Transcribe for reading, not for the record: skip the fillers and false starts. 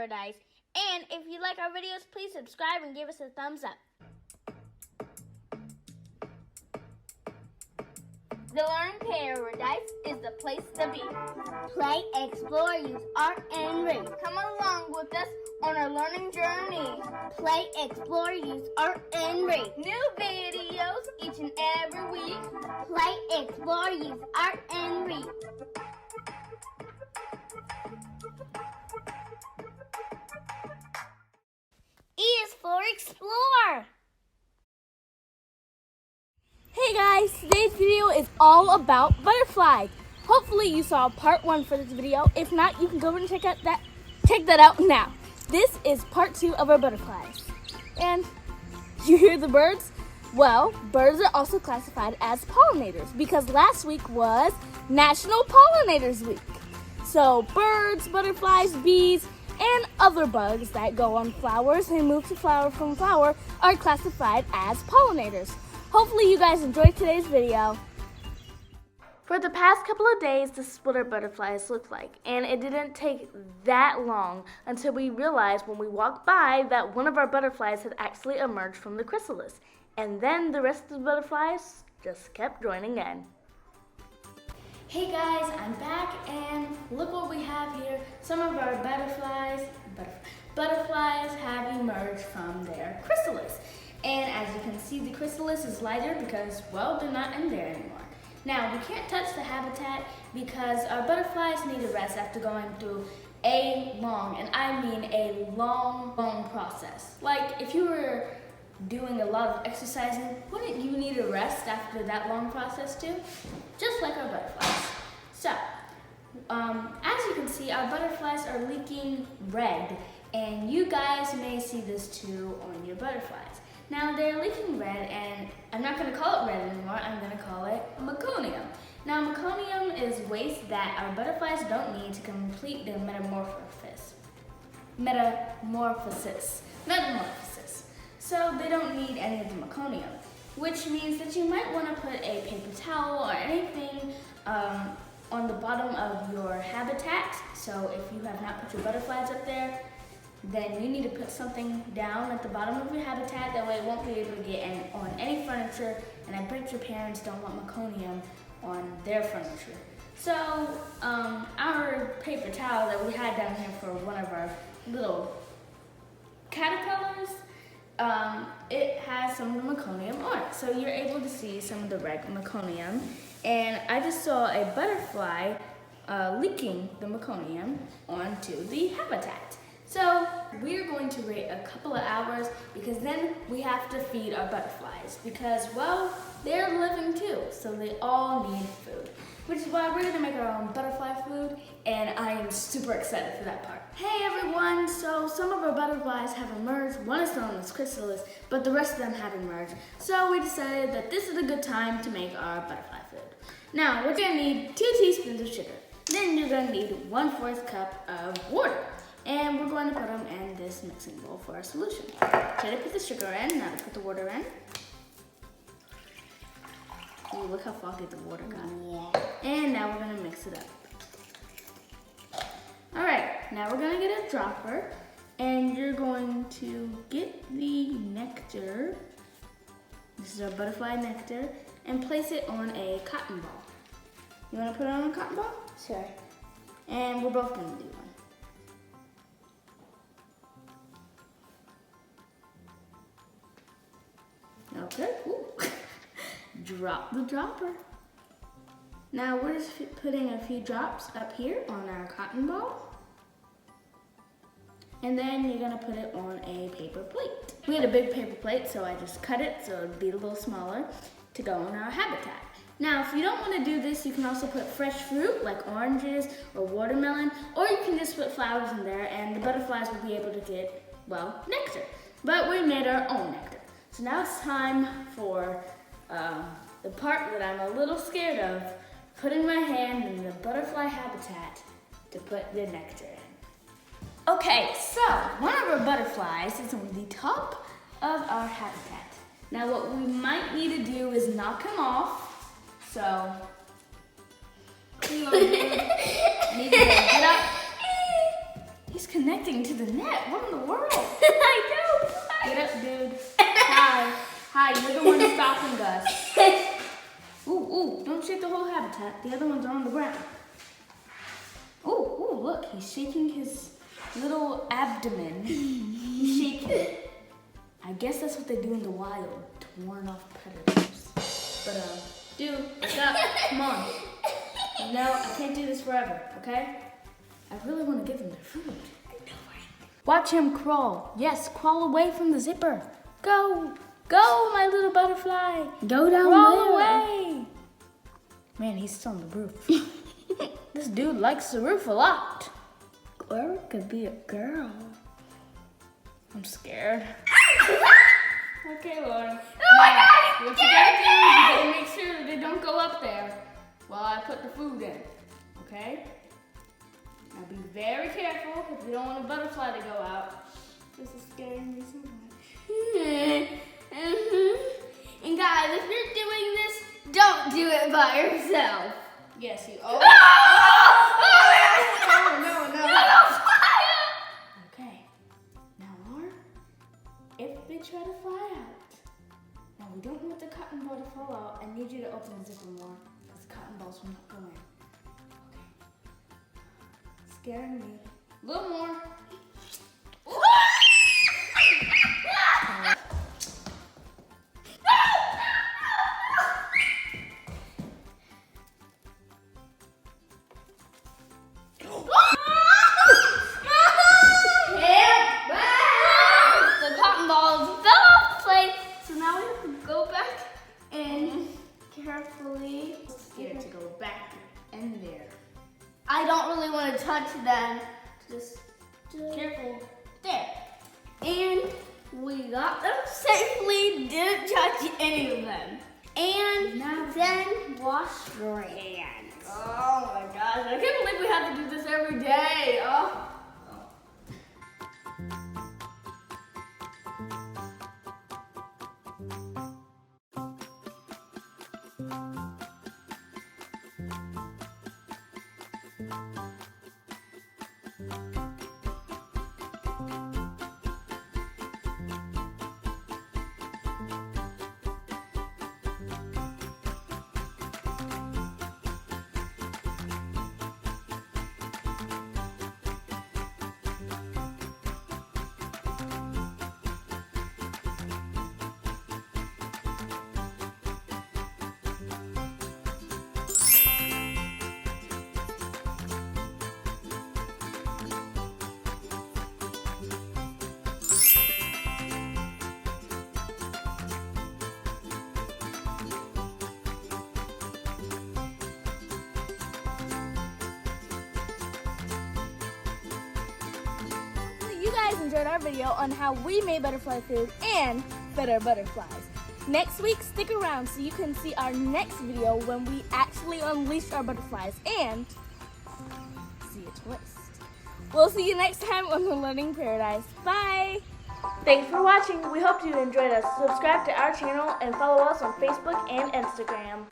PEARadise. And if you like our videos, please subscribe and give us a thumbs up. The Learning Paradise is the place to be. Play, explore, use art, and read. Come along with us on our learning journey. Play, explore, use art, and read. New videos each and every week. Play, explore, use art, and read. E is for explore. Hey guys, today's video is all about butterflies. Hopefully you saw part 1 for this video. If not, you can go and check that out now. This is part 2 of our butterflies. And you hear the birds? Well, birds are also classified as pollinators because last week was National Pollinators Week. So birds, butterflies, bees, and other bugs that go on flowers and move to flower from flower are classified as pollinators. Hopefully you guys enjoyed today's video. For the past couple of days, this is what our butterflies look like. And it didn't take that long until we realized when we walked by that one of our butterflies had actually emerged from the chrysalis. And then the rest of the butterflies just kept joining in. Hey guys, I'm back and look what we have here. Some of our butterflies have emerged from their chrysalis. And as you can see, the chrysalis is lighter because, well, they're not in there anymore. Now, we can't touch the habitat because our butterflies need a rest after going through a long, and I mean a long process. Like, if you were doing a lot of exercising, wouldn't you need a rest after that long process too? Just like our butterflies. So, as you can see, our butterflies are leaking red, and you guys may see this too on your butterflies. Now they're leaking red, and I'm not going to call it red anymore, I'm going to call it meconium. Now meconium is waste that our butterflies don't need to complete their metamorphosis. So they don't need any of the meconium, which means that you might want to put a paper towel or anything on the bottom of your habitat. So if you have not put your butterflies up there, then you need to put something down at the bottom of your habitat. That way it won't be able to get on any furniture, and I bet your parents don't want meconium on their furniture. So our paper towel that we had down here for one of our little caterpillars, it has some of the meconium on it. So you're able to see some of the red meconium. And I just saw a butterfly leaking the meconium onto the habitat. So we're going to wait a couple of hours because then we have to feed our butterflies because, well, they're living too, so they all need food. Which is why we're gonna make our own butterfly food, and I am super excited for that part. Hey everyone, so some of our butterflies have emerged. One is still in this chrysalis, but the rest of them have emerged. So we decided that this is a good time to make our butterfly food. Now, we're gonna need 2 teaspoons of sugar. Then you're gonna need 1/4 cup of water. And we're going to put them in this mixing bowl for our solution. So I put the sugar in, now to put the water in. Ooh, look how foggy the water got. Yeah. And now we're going to mix it up. Alright, now we're going to get a dropper. And you're going to get the nectar. This is our butterfly nectar. And place it on a cotton ball. You want to put it on a cotton ball? Sure. And we're both going to do one. Okay, ooh. Drop the dropper. Now we're just putting a few drops up here on our cotton ball. And then you're gonna put it on a paper plate. We had a big paper plate, so I just cut it so it'd be a little smaller to go in our habitat. Now, if you don't wanna do this, you can also put fresh fruit like oranges or watermelon, or you can just put flowers in there and the butterflies will be able to get, well, nectar. But we made our own nectar. So now it's time for the part that I'm a little scared of, putting my hand in the butterfly habitat to put the nectar in. Okay, so one of our butterflies is on the top of our habitat. Now what we might need to do is knock him off. So, need to get up. He's connecting connecting to the net. What in the world? I know. Get up, dude. Hi, you're the one stopping us. Ooh, don't shake the whole habitat. The other ones are on the ground. Ooh, look, he's shaking his little abdomen. He's shaking it. I guess that's what they do in the wild to warn off predators. But, dude, wake up. Come on. No, I can't do this forever, okay? I really want to give them their food. Watch him crawl. Yes, crawl away from the zipper. Go, my little butterfly. Go down Crawl there. away. Man, he's still on the roof. This dude likes the roof a lot. Or it could be a girl. I'm scared. Okay, Lauren. Oh my God, What you gotta do is you gotta make sure that they don't go up there while I put the food in. Okay? Now be very careful because we don't want a butterfly to go out. This is scaring me so much. And guys, if you're doing this, don't do it by yourself. Yes, you. Oh, no. Okay. Now, Lauren, if they try to fly out, now we don't want the cotton ball to fall out. I need you to open the zipper more because cotton balls will not go in. Okay. Scaring me. A little more. Carefully. Scared to go back in there. I don't really want to touch them. Just Careful. there. And we got them safely. Didn't touch any of them. And then wash your hands. Oh my gosh, I can't believe we have to do this every day. Oh. You guys enjoyed our video on how we made butterfly food and fed our butterflies. Next week, stick around so you can see our next video when we actually unleash our butterflies and see a twist. We'll see you next time on The Learning Paradise. Bye! Thanks for watching. We hope you enjoyed us. Subscribe to our channel and follow us on Facebook and Instagram.